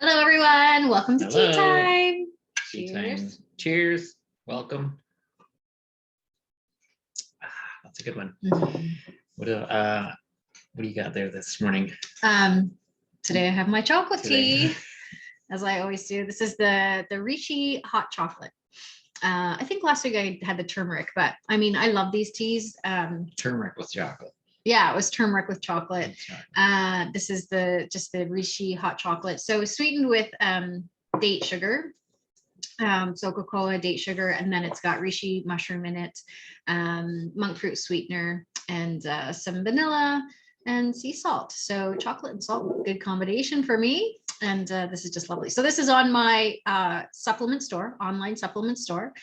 Hello, everyone. Welcome to tea time. Tea Cheers. time. Cheers. Welcome. That's a good one. What do you got there this morning? Today I have my chocolate tea, as I always do. This is the Ujjayi hot chocolate. I think last week I had the turmeric, but I mean, I love these teas. Turmeric with chocolate. Yeah, it was turmeric with chocolate. This is just the Ujjayi hot chocolate. So sweetened with date sugar, so cocoa, date sugar, and then it's got reishi mushroom in it, monk fruit sweetener, and some vanilla and sea salt. So chocolate and salt, good combination for me. And this is just lovely. So this is on my supplement store, online supplement store.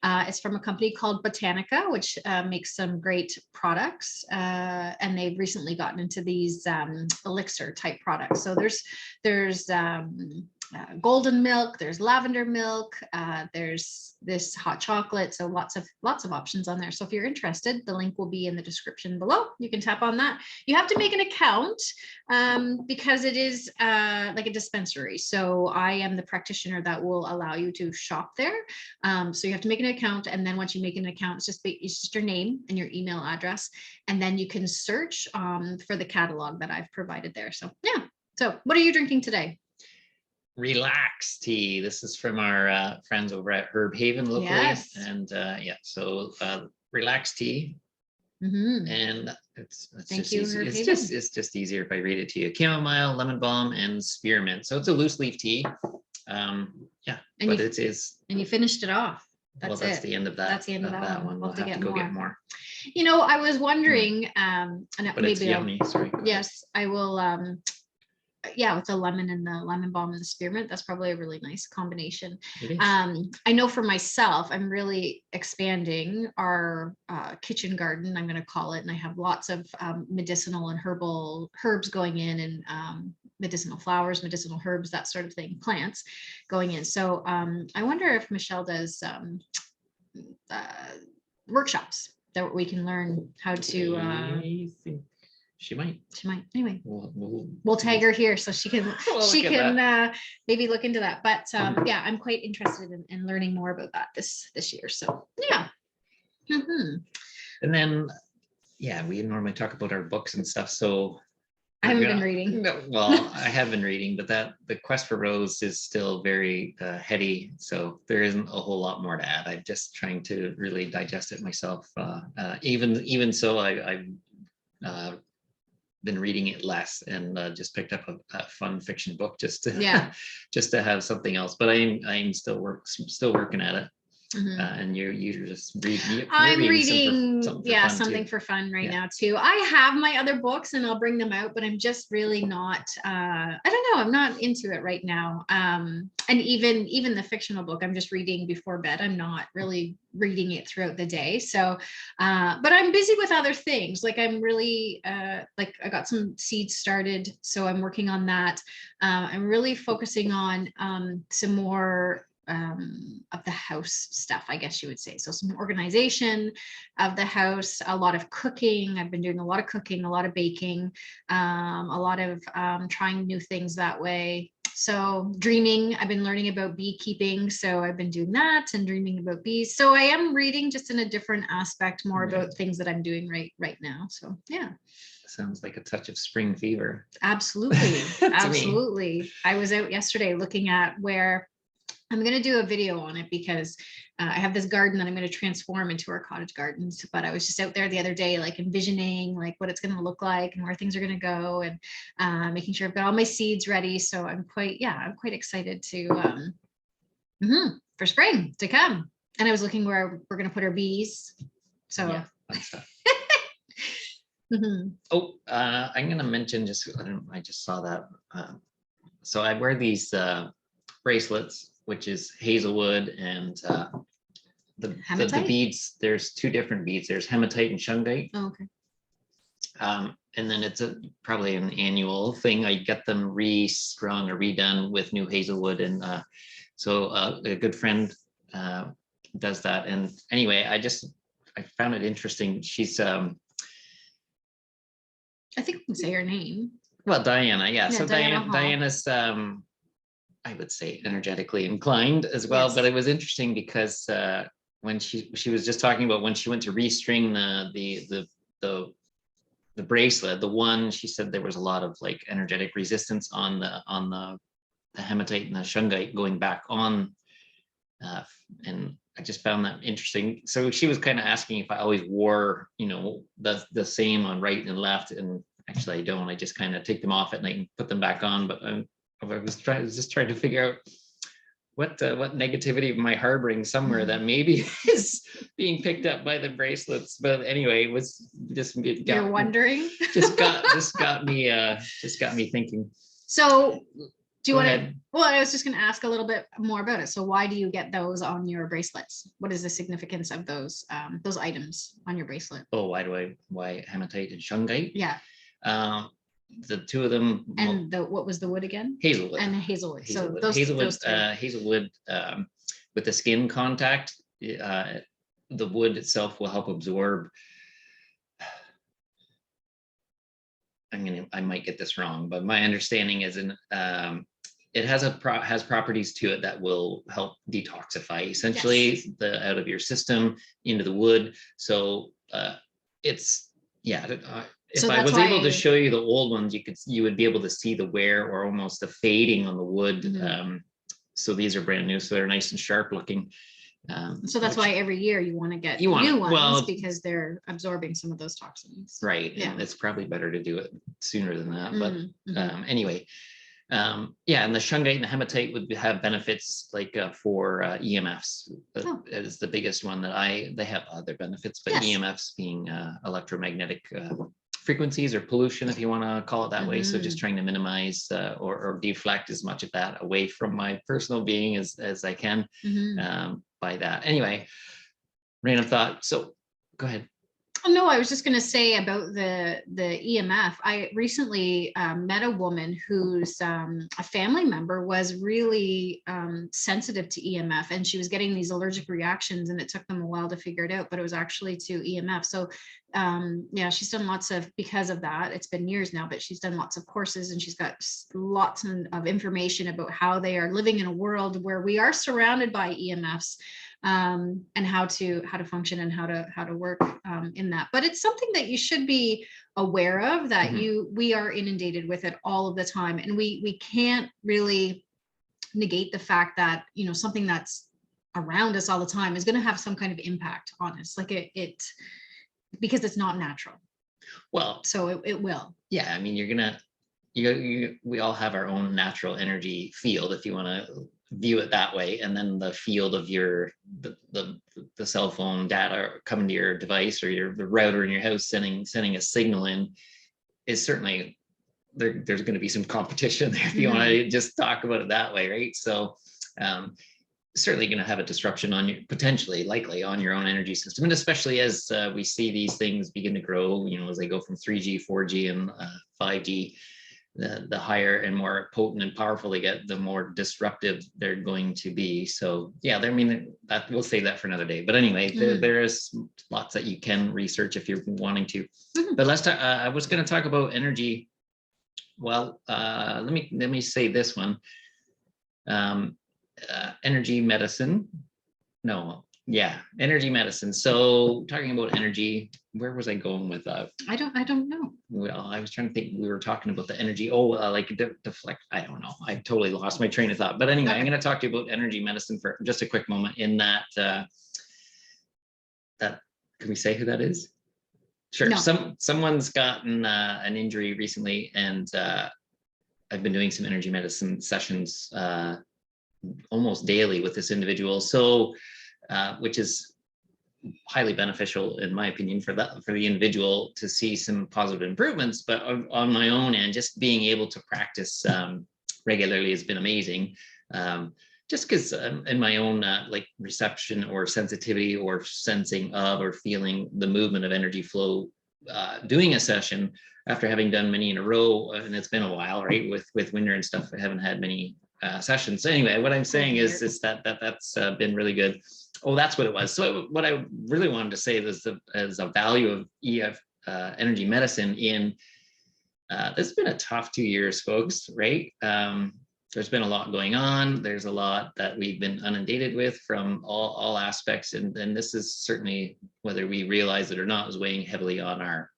It's from a company called Botanica, which makes some great products. And they've recently gotten into these elixir type products. So there's golden milk, there's lavender milk, there's this hot chocolate. So lots of options on there. So if you're interested, the link will be in the description below. You can tap on that. You have to make an account because it is like a dispensary. So I am the practitioner that will allow you to shop there. So you have to make an account, and then once you make an account, it's just your name and your email address, and then you can search for the catalog that I've provided there. So yeah. So what are you drinking today? Relax tea. This is from our friends over at Herb Haven locally. Yes. And yeah, so relax tea. And it's Thank just you, easy. Herb It's Haven. just easier if I read it to you. Chamomile, lemon balm, and spearmint. So it's a loose leaf tea. Yeah, and but it is. And you finished it off. That's the end of that. That's the end of that one. We'll have to go get more. You know, I was wondering, and but maybe it's yummy. Sorry. Yes, I will. Yeah, with the lemon and the lemon balm and the spearmint, that's probably a really nice combination. I know for myself, I'm really expanding our kitchen garden, I'm going to call it, and I have lots of medicinal and herbs going in, and medicinal flowers, medicinal herbs, that sort of thing, plants going in. So I wonder if Michelle does workshops that we can learn how to. She might. Anyway, we'll tag her here so she can maybe look into that. But yeah, I'm quite interested in learning more about that this year. So yeah. And then yeah, we normally talk about our books and stuff. So I haven't been reading. Well, I have been reading, but the Quest for Rose is still very heady. So there isn't a whole lot more to add. I'm just trying to really digest it myself. Even so, I've been reading it less, and just picked up a fun fiction book just to just to have something else. But I'm still working at it. And you just read. I'm reading something for fun right now too. I have my other books and I'll bring them out, but I'm just really not. I don't know. I'm not into it right now. And even the fictional book, I'm just reading before bed. I'm not really reading it throughout the day. So, but I'm busy with other things. Like I'm really like I got some seeds started, so I'm working on that. I'm really focusing on some more of the house stuff, I guess you would say. So some organization of the house, a lot of cooking. I've been doing a lot of cooking, a lot of baking, a lot of trying new things that way. So dreaming, I've been learning about beekeeping. So I've been doing that and dreaming about bees. So I am reading just in a different aspect, more about things that I'm doing right now. So yeah. Sounds like a touch of spring fever. Absolutely. Absolutely. I was out yesterday looking at where I'm going to do a video on it because I have this garden that I'm going to transform into our cottage gardens. But I was just out there the other day, like envisioning like what it's going to look like and where things are going to go, and making sure I've got all my seeds ready. So I'm quite excited to for spring to come. And I was looking where we're going to put our bees. So yeah, fun stuff. Oh, I'm going to mention I just saw that. So I wear these bracelets, which is hazelwood, and the beads. There's two different beads. There's hematite and shungite. Oh, okay. And then it's probably an annual thing. I get them restrung or redone with new hazelwood, and so a good friend does that. And anyway, I found it interesting. She's I think we can say her name. Well, Diana. Yeah. So Diana's I would say energetically inclined as well. Yes. But it was interesting because when she was just talking about when she went to restring the bracelet, the one, she said there was a lot of like energetic resistance on the hematite and the shungite going back on, and I just found that interesting. So she was kind of asking if I always wore, the same on right and left, and actually I don't. I just kind of take them off at night and put them back on. But I was just trying to figure out what negativity am I harboring somewhere that maybe is being picked up by the bracelets. But anyway, it was just You're wondering. just got me thinking. So do you Go want to? ahead. Well, I was just going to ask a little bit more about it. So why do you get those on your bracelets? What is the significance of those items on your bracelet? Oh, why hematite and shungite? Yeah. The two of them. And what was the wood again? Hazelwood. And hazelwood. So Hazelwood, those two. Hazelwood, with the skin contact, the wood itself will help absorb. I might get this wrong, but my understanding is it has properties to it that will help detoxify essentially out of your system into the wood. So it's if I was able to show you the old ones, you would be able to see the wear or almost the fading on the wood. Mm-hmm. So these are brand new, so they're nice and sharp looking. So that's why every year you want to get new ones, because they're absorbing some of those toxins. Right. Yeah. And it's probably better to do it sooner than that. But anyway, and the shungite and the hematite would have benefits like for EMFs. Is the biggest one that they have other benefits, but EMFs being electromagnetic frequencies or pollution, if you want to call it that way. So just trying to minimize or deflect as much of that away from my personal being as I can by that. Anyway, random thought. So go ahead. Oh, no, I was just going to say about the EMF. I recently met a woman whose a family member was really sensitive to EMF, and she was getting these allergic reactions, and it took them a while to figure it out, but it was actually to EMF. So she's done because of that, it's been years now, but she's done lots of courses, and she's got lots of information about how they are living in a world where we are surrounded by EMFs. And how to function and how to work in that. But it's something that you should be aware of, that we are inundated with it all of the time, and we can't really negate the fact that something that's around us all the time is going to have some kind of impact on us, like it because it's not natural. Well, so it will. Yeah, I mean, we all have our own natural energy field, if you want to view it that way, and then the field of the cell phone data coming to your device, or the router in your house sending a signal in, is certainly there's going to be some competition there, if you want to just talk about it that way, right? So certainly going to have a disruption on likely on your own energy system, and especially as we see these things begin to grow, as they go from 3G, 4G, and 5G. The higher and more potent and powerful they get, the more disruptive they're going to be. So I mean, that we'll save that for another day. But anyway, there is lots that you can research if you're wanting to. But let's talk. I was going to talk about energy. Well, let me say this one. Energy medicine. No. Yeah, energy medicine. So talking about energy, where was I going with that? I don't know. Well, I was trying to think. We were talking about the energy. Like deflect. I don't know. I totally lost my train of thought. But anyway, I'm going to talk to you about energy medicine for just a quick moment. In that, can we say who that is? Sure. No. Someone's gotten an injury recently, and I've been doing some energy medicine sessions almost daily with this individual. So. Which is highly beneficial, in my opinion, for the individual to see some positive improvements. But on my own end, just being able to practice regularly has been amazing. Just because in my own like reception or sensitivity or sensing of or feeling the movement of energy flow, doing a session after having done many in a row, and it's been a while, right? With winter and stuff, I haven't had many sessions. So anyway, what I'm saying is that's been really good. Oh, that's what it was. So what I really wanted to say is a value of energy medicine in, this has been a tough 2 years, folks, right? there's been a lot going on. There's a lot that we've been inundated with from all aspects. And this is certainly, whether we realize it or not, is weighing heavily on our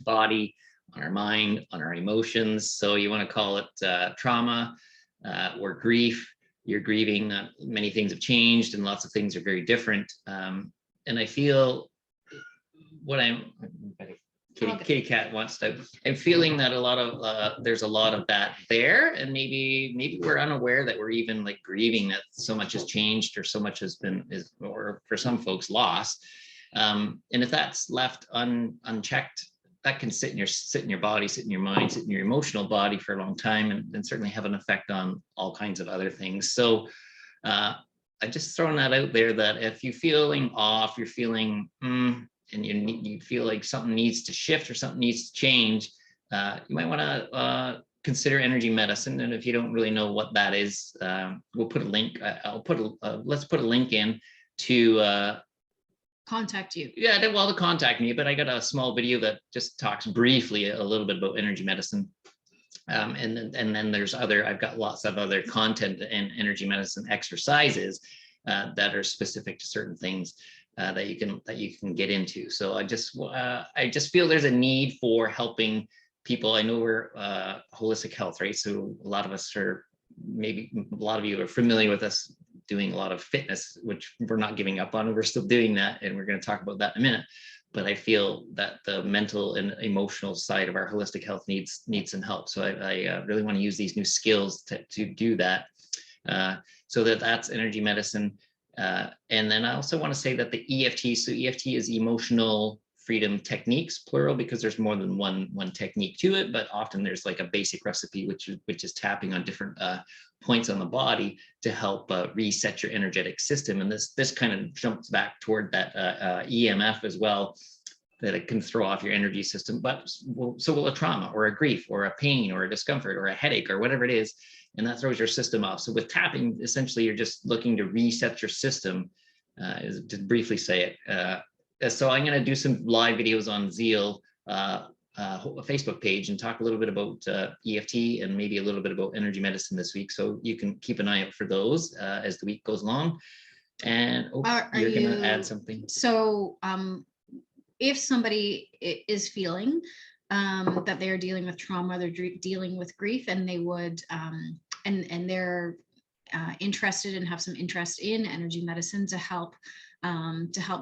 body, on our mind, on our emotions. So you want to call it trauma or grief. You're grieving. Many things have changed and lots of things are very different. And I feel kitty cat wants to. I'm feeling that there's a lot of that there, and maybe we're unaware that we're even like grieving that so much has changed or so much has been or for some folks lost. And if that's left unchecked, that can sit in your body, sit in your mind, sit in your emotional body for a long time, and certainly have an effect on all kinds of other things. So I just throwing that out there, that if you're feeling off, you're feeling and you feel like something needs to shift or something needs to change, you might want to consider energy medicine. And if you don't really know what that is, we'll put a link. Let's put a link in to contact you. Yeah, well, to contact me, but I got a small video that just talks briefly a little bit about energy medicine. And then there's I've got lots of other content and energy medicine exercises that are specific to certain things that you can get into. So I just feel there's a need for helping people. I know we're holistic health, right? So a lot of us maybe a lot of you are familiar with us doing a lot of fitness, which we're not giving up on. We're still doing that, and we're going to talk about that in a minute. But I feel that the mental and emotional side of our holistic health needs some help. So I really want to use these new skills to do that. So that's energy medicine. And then I also want to say that the EFT, so EFT is emotional freedom techniques, plural, because there's more than one technique to it, but often there's like a basic recipe, which is tapping on different points on the body to help reset your energetic system. And this kind of jumps back toward that EMF as well, that it can throw off your energy system. But so will a trauma or a grief or a pain or a discomfort or a headache or whatever it is, and that throws your system off. So with tapping, essentially, you're just looking to reset your system, to briefly say it. So I'm going to do some live videos on Zeal, a Facebook page, and talk a little bit about EFT and maybe a little bit about energy medicine this week. So you can keep an eye out for those as the week goes along. And you're going to add something. So if somebody is feeling that they are dealing with trauma, they're dealing with grief, and they would and they're interested and have some interest in energy medicine to help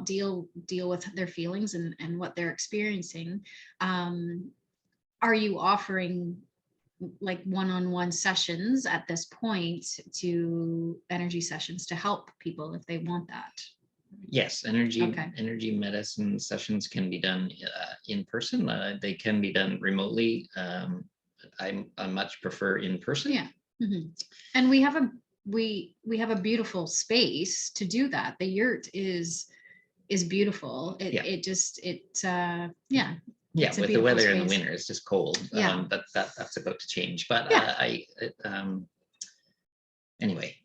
deal with their feelings and what they're experiencing, are you offering like one-on-one sessions at this point, to energy sessions to help people if they want that? Yes, energy medicine sessions can be done in person. They can be done remotely. I much prefer in person. Yeah. Mm-hmm. And we have a beautiful space to do that. The yurt is beautiful. Yeah, with the weather in the winter, it's just cold. Yeah. But that's about to change. But yeah. Anyway,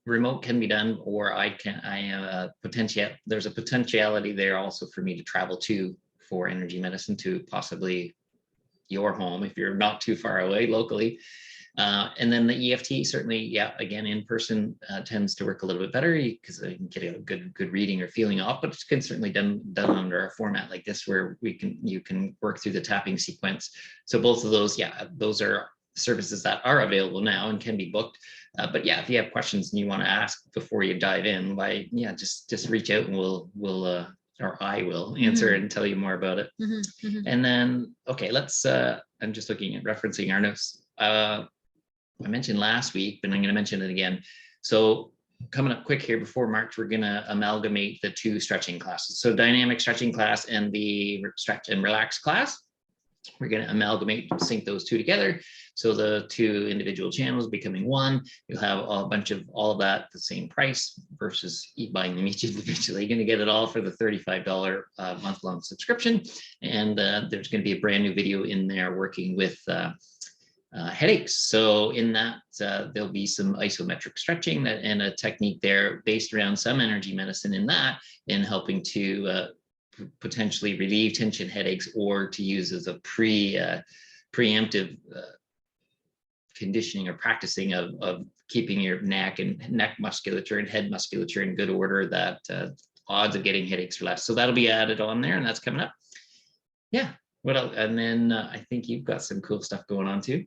remote can be done, or there's a potentiality there also for me to travel for energy medicine to possibly your home if you're not too far away locally. And then the EFT, certainly, again, in person tends to work a little bit better because you can get a good reading or feeling off, but it can certainly done under a format like this where you can work through the tapping sequence. So both of those, those are services that are available now and can be booked. But if you have questions and you want to ask before you dive in, just reach out and I will answer it and tell you more about it. Mm-hmm, mm-hmm. And then, okay, let's, I'm just looking at referencing our notes. I mentioned last week, but I'm going to mention it again. So coming up quick here before March, we're going to amalgamate the two stretching classes. So dynamic stretching class and the stretch and relax class. We're going to amalgamate, sync those two together. So the two individual channels becoming one. You'll have a bunch of all of that at the same price versus buying them each individually. You're going to get it all for the $35 month-long subscription. And there's going to be a brand new video in there working with headaches. So in that, there'll be some isometric stretching and a technique there based around some energy medicine in that, in helping to potentially relieve tension headaches, or to use as a preemptive conditioning or practicing of keeping your neck musculature and head musculature in good order, that odds of getting headaches are less. So that'll be added on there, and that's coming up. Yeah. What else? And then I think you've got some cool stuff going on too.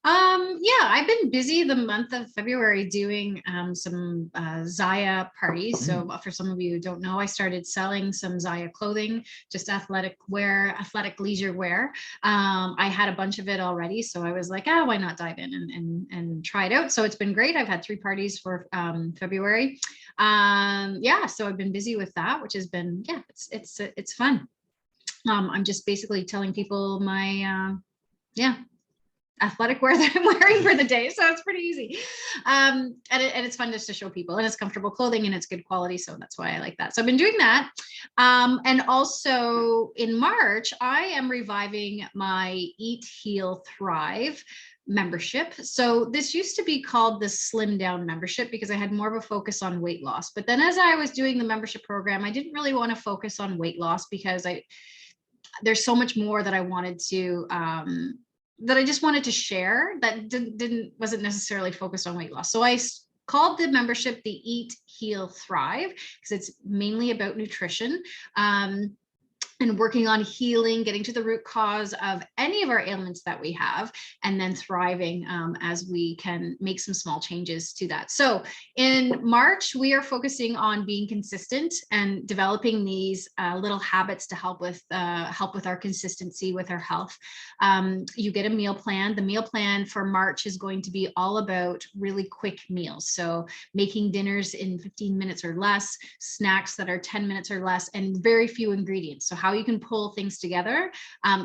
Yeah, I've been busy the month of February doing some Zaya parties. So for some of you who don't know, I started selling some Zaya clothing, just athletic wear, athletic leisure wear. I had a bunch of it already, so I was like, oh, why not dive in and try it out? So it's been great. I've had 3 parties for February. Yeah, so I've been busy with that, which has been, yeah, it's fun. I'm just basically telling people my yeah, athletic wear that I'm wearing for the day. So it's pretty easy. And it's fun just to show people, and it's comfortable clothing and it's good quality. So that's why I like that. So I've been doing that. And also in March, I am reviving my Eat, Heal, Thrive membership. So this used to be called the Slim Down membership because I had more of a focus on weight loss. But then as I was doing the membership program, I didn't really want to focus on weight loss because there's so much more that I wanted to that I just wanted to share that wasn't necessarily focused on weight loss. So I called the membership the Eat, Heal, Thrive because it's mainly about nutrition. And working on healing, getting to the root cause of any of our ailments that we have, and then thriving as we can make some small changes to that. So in March, we are focusing on being consistent and developing these little habits to help with our consistency with our health. You get a meal plan. The meal plan for March is going to be all about really quick meals. So making dinners in 15 minutes or less, snacks that are 10 minutes or less, and very few ingredients. So how you can pull things together,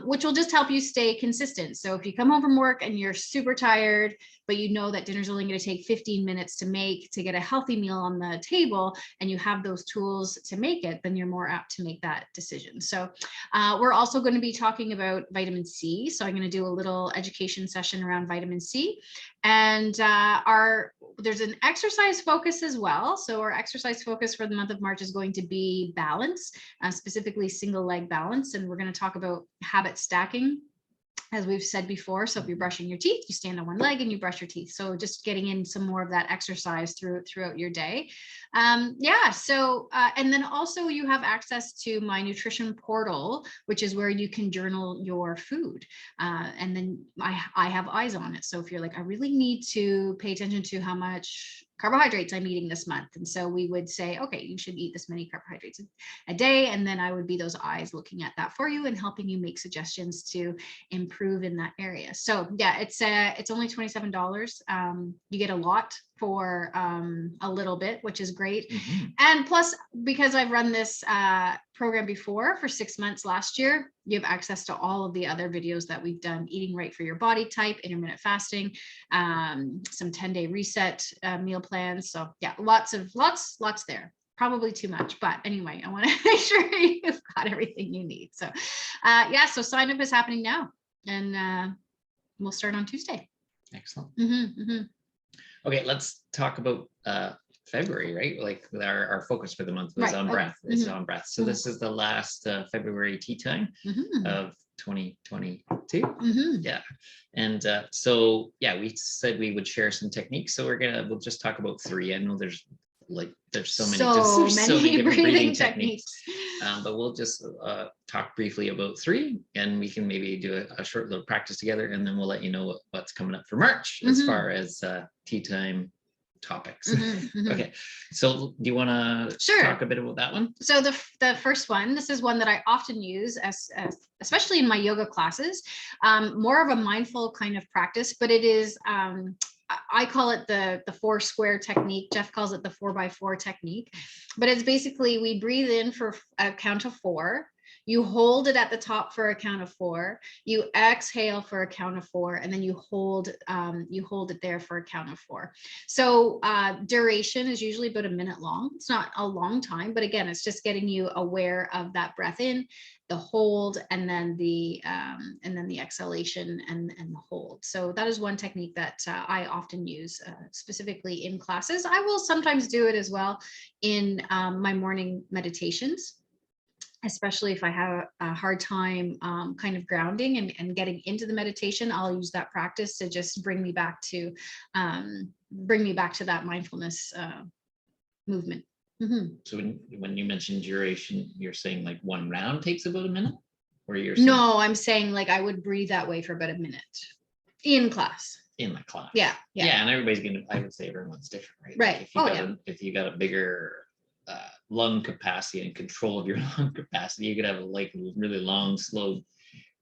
which will just help you stay consistent. So if you come home from work and you're super tired, but you know that dinner's only going to take 15 minutes to make to get a healthy meal on the table, and you have those tools to make it, then you're more apt to make that decision. So we're also going to be talking about vitamin C. So I'm going to do a little education session around vitamin C. And there's an exercise focus as well. So our exercise focus for the month of March is going to be balance, specifically single leg balance. And we're going to talk about habit stacking, as we've said before. So if you're brushing your teeth, you stand on one leg and you brush your teeth. So just getting in some more of that exercise throughout your day. Yeah. So, and then also you have access to my nutrition portal, which is where you can journal your food. And then I have eyes on it. So if you're like, I really need to pay attention to how much carbohydrates I'm eating this month. And so we would say, okay, you should eat this many carbohydrates a day. And then I would be those eyes looking at that for you and helping you make suggestions to improve in that area. So yeah, it's only $27. You get a lot for a little bit, which is great. Mm-hmm. And plus, because I've run this program before for 6 months last year, you have access to all of the other videos that we've done: eating right for your body type, intermittent fasting, some 10-day reset meal plans. So yeah, lots there. Probably too much, but anyway, I want to make sure you've got everything you need. So yeah, so sign up is happening now, and we'll start on Tuesday. Excellent. Mm-hmm, mm-hmm. Okay, let's talk about February, right? Like our focus for the month was on breath. Is on breath. So this is the last February tea time of 2022. Yeah. And so yeah, we said we would share some techniques. So we'll just talk about 3. I know there's so many different breathing techniques. But we'll just talk briefly about 3, and we can maybe do a short little practice together, and then we'll let you know what's coming up for March as far as tea time topics. Okay, so do you want to talk a bit about that one? So the first one, this is one that I often use as especially in my yoga classes, more of a mindful kind of practice, but it is I call it the 4 square technique. Jeff calls it the 4x4 technique, but it's basically we breathe in for a count of 4. You hold it at the top for a count of 4. You exhale for a count of 4, and then you hold it there for a count of 4. So duration is usually about a minute long. It's not a long time, but again, it's just getting you aware of that breath in, the hold, and then the exhalation and the hold. So that is one technique that I often use specifically in classes. I will sometimes do it as well in my morning meditations. especially if I have a hard time kind of grounding and getting into the meditation, I'll use that practice to just bring me back to that mindfulness movement. Mm-hmm. So when you mentioned duration, you're saying like one round takes about a minute, or you're saying No, I'm saying like I would breathe that way for about a minute in class. in the class? Yeah. And everybody's gonna. I would say everyone's different, right? Right. Like if you got a bigger lung capacity and control of your lung capacity, you could have like really long, slow.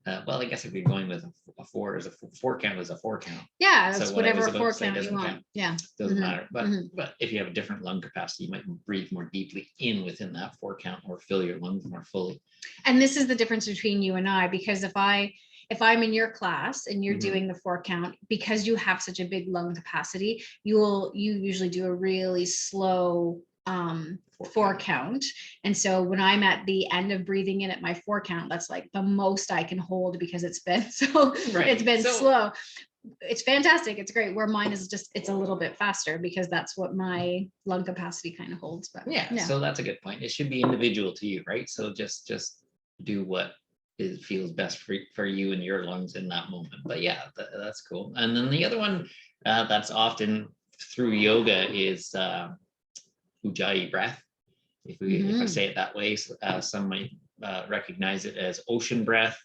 Well, I guess if you're going with a 4 as a 4 count as a 4 count. Yeah, So that's what I was whatever about 4 to say count you doesn't want. count. Yeah. Doesn't Mhm. matter. But Mhm. but if you have a different lung capacity, you might breathe more deeply in within that 4 count or fill your lungs more fully. And this is the difference between you and I, because if I'm in your class and you're Mhm. doing the 4 count, because you have such a big lung capacity, you usually do a really slow 4 count. And so when I'm at the end of breathing in at my 4 count, that's like the most I can hold, because it's been it's been slow. It's fantastic. It's great. Where mine is just, it's a little bit faster because that's what my lung capacity kind of holds. But yeah, so that's a good point. It should be individual to you, right? So just do what feels best for you and your lungs in that moment. But yeah, that's cool. And then the other one that's often through yoga is Ujjayi breath. If I say it that way, some might recognize it as ocean breath.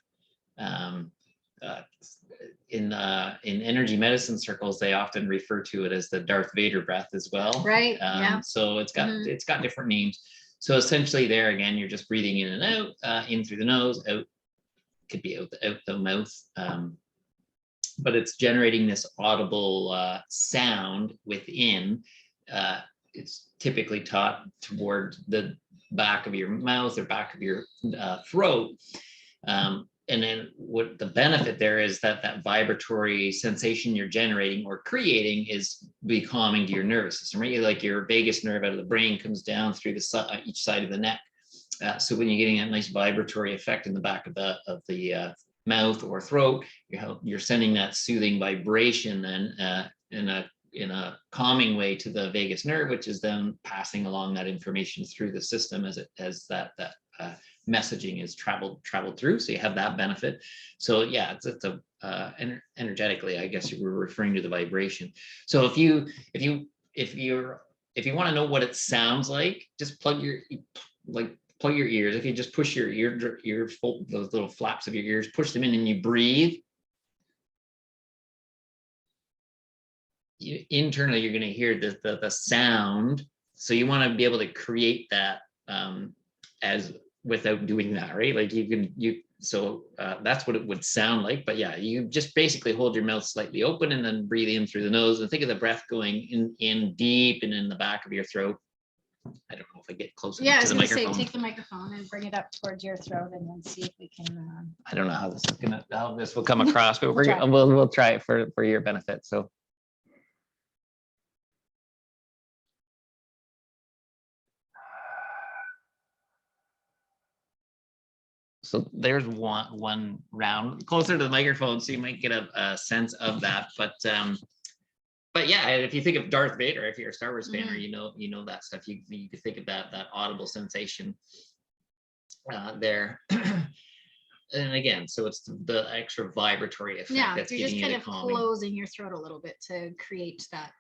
In energy medicine circles, they often refer to it as the Darth Vader breath as well. Right. Yeah. So it's got different names. So essentially, there again, you're just breathing in and out, in through the nose, out could be out the mouth. But it's generating this audible sound within. It's typically taught toward the back of your mouth or back of your throat. And then what the benefit there is that vibratory sensation you're generating or creating is be calming to your nervous system, right? Like your vagus nerve out of the brain comes down through each side of the neck. So when you're getting that nice vibratory effect in the back of the mouth or throat, you're sending that soothing vibration then in a calming way to the vagus nerve, which is then passing along that information through the system as that messaging is traveled through. So you have that benefit. So yeah, it's energetically, I guess you were referring to the vibration. So if you want to know what it sounds like, just plug your ears. If you just push your those little flaps of your ears, push them in and you breathe, internally you're going to hear the sound. So you want to be able to create that as without doing that, right? Like so that's what it would sound like. But yeah, you just basically hold your mouth slightly open and then breathe in through the nose, and think of the breath going in deep and in the back of your throat. I don't know if I get close enough to the microphone. Take the microphone and bring it up towards your throat, and then see if we can. I don't know how this will come across, but we'll try it for your benefit. So there's one round closer to the microphone, so you might get a sense of that. But yeah, if you think of Darth Vader, if you're a Star Wars fan, or you know that stuff, you could think of that audible sensation there. And again, so it's the extra vibratory effect that's you're giving just you kind the of calming. closing your throat a little bit to create that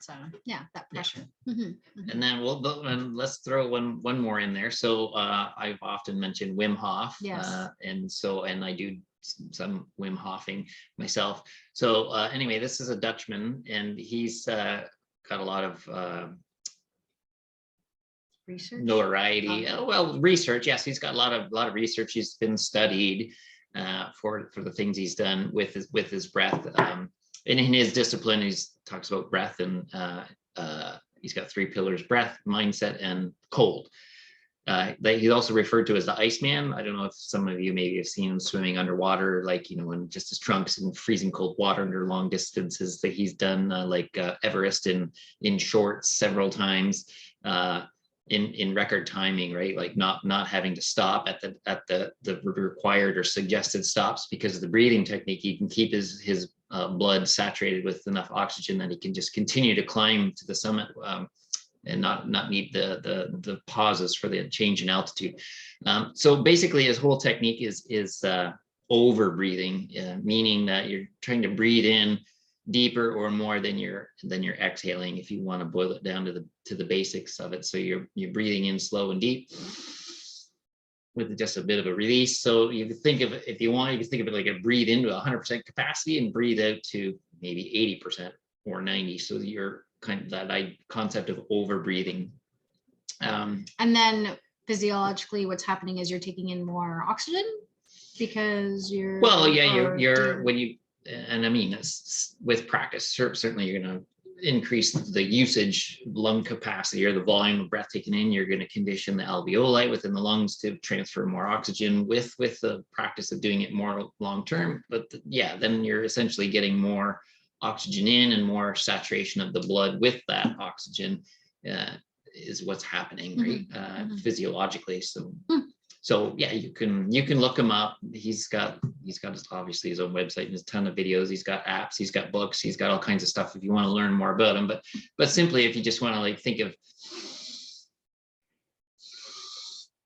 that pressure. Yeah. And then let's throw one more in there. So I've often mentioned Wim Hof. Yes. And I do some Wim Hofing myself. So anyway, this is a Dutchman, and he's got a lot of research, notoriety. Well, research. Yes, he's got a lot of research. He's been studied for the things he's done with his breath. And in his discipline, he talks about breath, and he's got 3 pillars: breath, mindset, and cold. He's also referred to as the Iceman. I don't know if some of you maybe have seen him swimming underwater, like, in just his trunks in freezing cold water under long distances. That he's done like Everest in shorts several times. In record timing, right? Like not having to stop at the required or suggested stops because of the breathing technique. He can keep his blood saturated with enough oxygen that he can just continue to climb to the summit and not need the pauses for the change in altitude. So basically his whole technique is over breathing, meaning that you're trying to breathe in deeper or more than you're exhaling, if you want to boil it down to the basics of it. So you're breathing in slow and deep with just a bit of a release. So you can think of it, if you want, you can think of it like a breathe into 100% capacity and breathe out to maybe 80% or 90. So you're kind of that concept of over breathing. And then physiologically, what's happening is you're taking in more oxygen because you're when you, and I mean, with practice, certainly you're going to increase the usage, lung capacity, or the volume of breath taken in. You're going to condition the alveoli within the lungs to transfer more oxygen with the practice of doing it more long term. But then you're essentially getting more oxygen in, and more saturation of the blood with that oxygen is what's happening, right? Physiologically. So yeah, you can look him up. He's got obviously his own website and his ton of videos. He's got apps, he's got books, he's got all kinds of stuff if you want to learn more about him. But simply, if you just want to like think of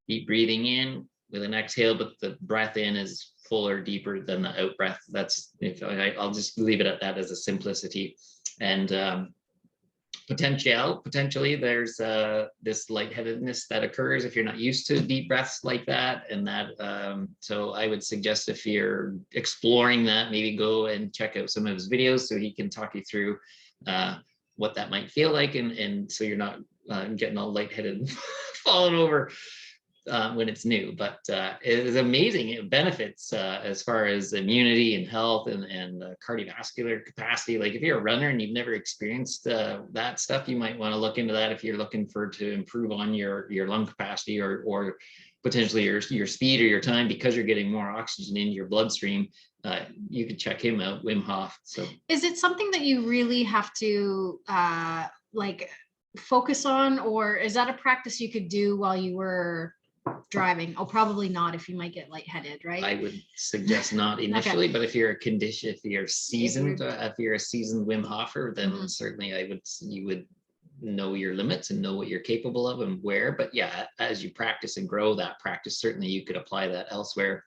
deep breathing in with an exhale, but the breath in is fuller, deeper than the out breath. I'll just leave it at that as a simplicity. And potentially there's this lightheadedness that occurs if you're not used to deep breaths like that. And that so I would suggest, if you're exploring that, maybe go and check out some of his videos so he can talk you through what that might feel like, and so you're not getting all lightheaded and falling over when it's new. But it is amazing. It benefits as far as immunity and health and cardiovascular capacity. Like if you're a runner and you've never experienced that stuff, you might want to look into that if you're looking to improve on your lung capacity or potentially your speed or your time, because you're getting more oxygen into your bloodstream. You could check him out, Wim Hof. So is it something that you really have to like focus on, or is that a practice you could do while you were driving? Oh, probably not, if you might get lightheaded, right? I would suggest not initially. Okay. But if you're a seasoned Wim Hofer, then certainly you would know your limits and know what you're capable of and where. But yeah, as you practice and grow that practice, certainly you could apply that elsewhere.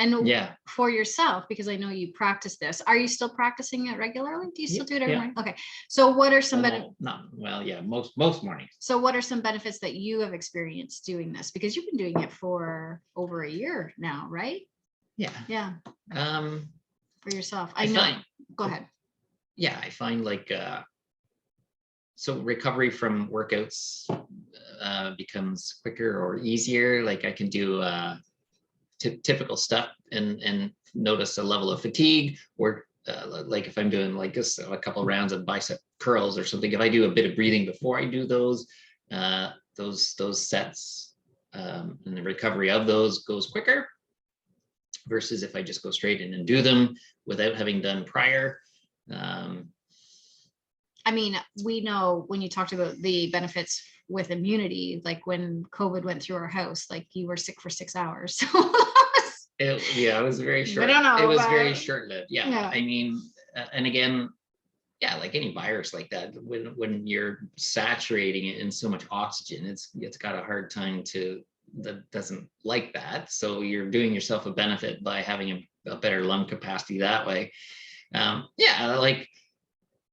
And yeah, for yourself, because I know you practice this. Are you still practicing it regularly? Do you still do it every morning? Okay. So what are some most mornings. So what are some benefits that you have experienced doing this? Because you've been doing it for over a year now, right? Yeah. Yeah. For yourself. Go ahead. Yeah, I find like so recovery from workouts becomes quicker or easier. Like I can do typical stuff and notice a level of fatigue, or like if I'm doing like this, a couple of rounds of bicep curls or something, if I do a bit of breathing before I do those sets, and the recovery of those goes quicker versus if I just go straight in and do them without having done prior. I mean, we know when you talked about the benefits with immunity, like when COVID went through our house, like you were sick for 6 hours. It was very short. It was very short-lived. Yeah. I mean, and again, yeah, like any virus like that, when you're saturating it in so much oxygen, it's got a hard time that doesn't like that. So you're doing yourself a benefit by having a better lung capacity that way.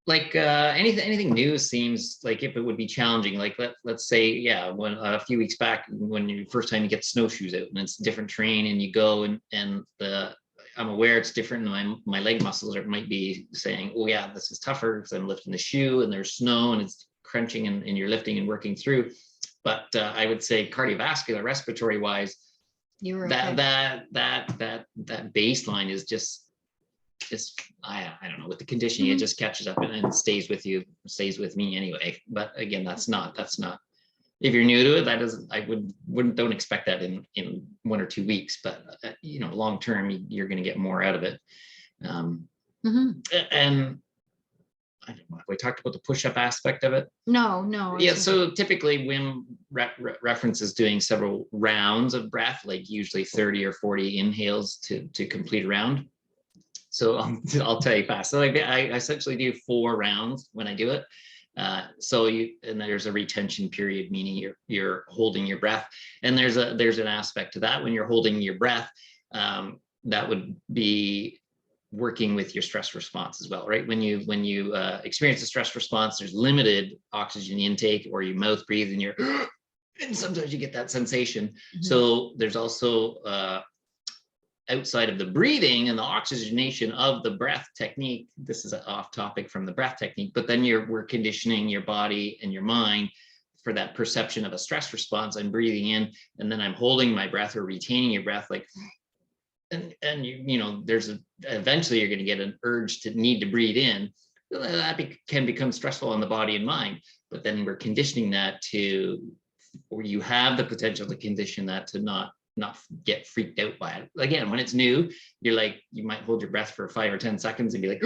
Anything new seems like if it would be challenging, like let's say, when a few weeks back, when you first time you get snowshoes out and it's a different terrain and you go and I'm aware it's different, and my leg muscles might be saying, oh yeah, this is tougher because I'm lifting the shoe and there's snow and it's crunching and you're lifting and working through. But I would say cardiovascular, respiratory wise, that baseline is just, I don't know, with the conditioning, it just catches up and stays with me anyway. But again, that's not, if you're new to it, don't expect that in 1 or 2 weeks, but long term, you're going to get more out of it. And I don't know if we talked about the push-up aspect of it. No. Yeah, so typically Wim references doing several rounds of breath, like usually 30 or 40 inhales to complete a round. So I'll tell you fast. So I essentially do 4 rounds when I do it. So and there's a retention period, meaning you're holding your breath. And there's an aspect to that when you're holding your breath, that would be working with your stress response as well, right? When you experience a stress response, there's limited oxygen intake, or you mouth breathe and you're, and sometimes you get that sensation. So there's also outside of the breathing and the oxygenation of the breath technique, this is off topic from the breath technique, but then we're conditioning your body and your mind for that perception of a stress response. I'm breathing in, and then I'm holding my breath or retaining your breath, like, and you know, eventually you're going to get an urge to need to breathe in. That can become stressful on the body and mind, but then we're conditioning that or you have the potential to condition that to not get freaked out by it. Again, when it's new, you're like, you might hold your breath for 5 or 10 seconds and be like,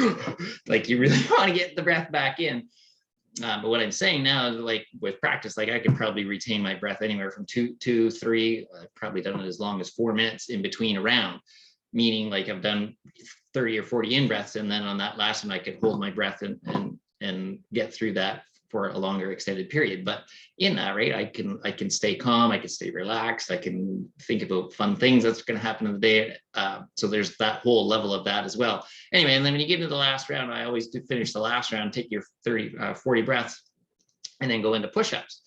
like you really want to get the breath back in. But what I'm saying now is, like, with practice, like I could probably retain my breath anywhere from 2, 3, I've probably done it as long as 4 minutes in between a round, meaning like I've done 30 or 40 in breaths. And then on that last one, I could hold my breath and get through that for a longer extended period. But in that, right, I can stay calm, I can stay relaxed, I can think about fun things that's going to happen in the day. So there's that whole level of that as well. Anyway, and then when you get into the last round, I always do finish the last round, take your 40 breaths, and then go into push-ups.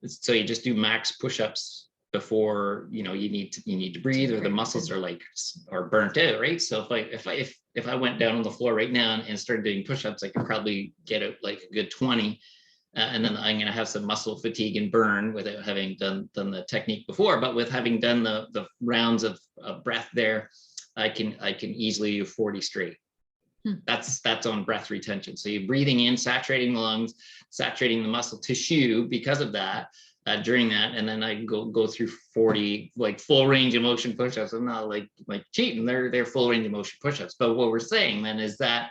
So you just do max push-ups before, you know, you need to breathe, or the muscles are burnt out, right? So if I went down on the floor right now and started doing push-ups, I could probably get out like a good 20, and then I'm going to have some muscle fatigue and burn without having done the technique before. But with having done the rounds of breath there, I can easily do 40 straight. That's on breath retention. So you're breathing in, saturating the lungs, saturating the muscle tissue because of that. During that, and then I go through 40 like full range of motion push-ups. I'm not like cheating, they're full range of motion push-ups. But what we're saying then is that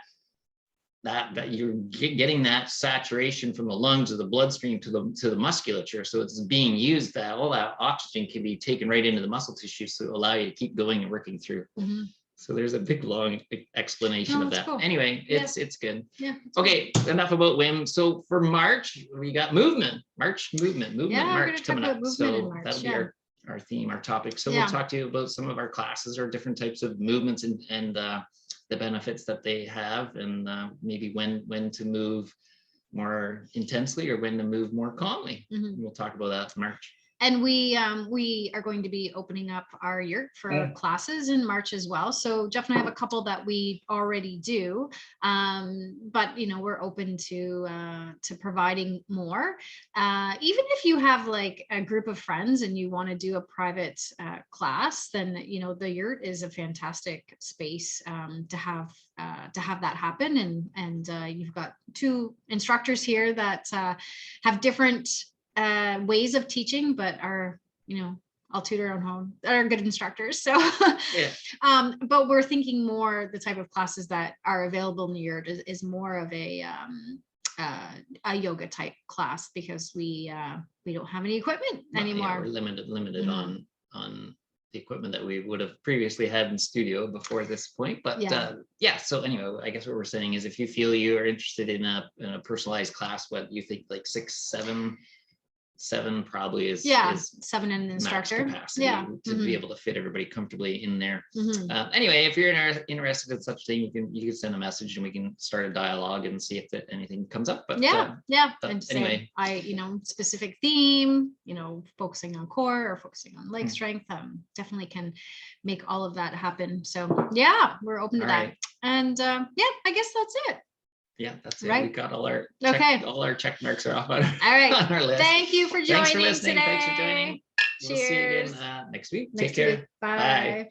you're getting that saturation from the lungs or the bloodstream to the musculature. So it's being used, that all that oxygen can be taken right into the muscle tissue, so allow you to keep going and working through. So there's a big long explanation of that. Cool. Anyway, it's good. Yeah. Okay, cool. Enough about Wim. So for March, we got movement March coming up. So that'll be our theme, our topic. So we'll talk to you about some of our classes or different types of movements and the benefits that they have, and maybe when to move more intensely or when to move more calmly. We'll talk about that in March. And we are going to be opening up our yurt for classes in March as well. So Jeff and I have a couple that we already do, but you know, we're open to providing more. Even if you have like a group of friends and you want to do a private class, then you know the yurt is a fantastic space to have that happen. And you've got 2 instructors here that have different ways of teaching, but are, you know, I'll toot our own home, are good instructors. So, but we're thinking more the type of classes that are available in the yurt is more of a yoga type class, because we don't have any equipment anymore. Yeah, we're limited on the equipment that we would have previously had in studio before this point. But so anyway, I guess what we're saying is, if you feel you are interested in a personalized class, what you think, like 6, 7 probably is 7 in the instructor capacity to be able to fit everybody comfortably in there. Anyway, if you're interested in such thing, you can send a message and we can start a dialogue and see if anything comes up. But and anyway, specific theme, you know, focusing on core or focusing on leg strength, definitely can make all of that happen. So we're open to that. Right. And I guess that's it. Yeah, that's it. Right. We got all our check marks are off on our list. Thank you for joining. Thanks for listening. Today. Thanks for joining. Cheers. We'll see you again next week. Take care. Bye.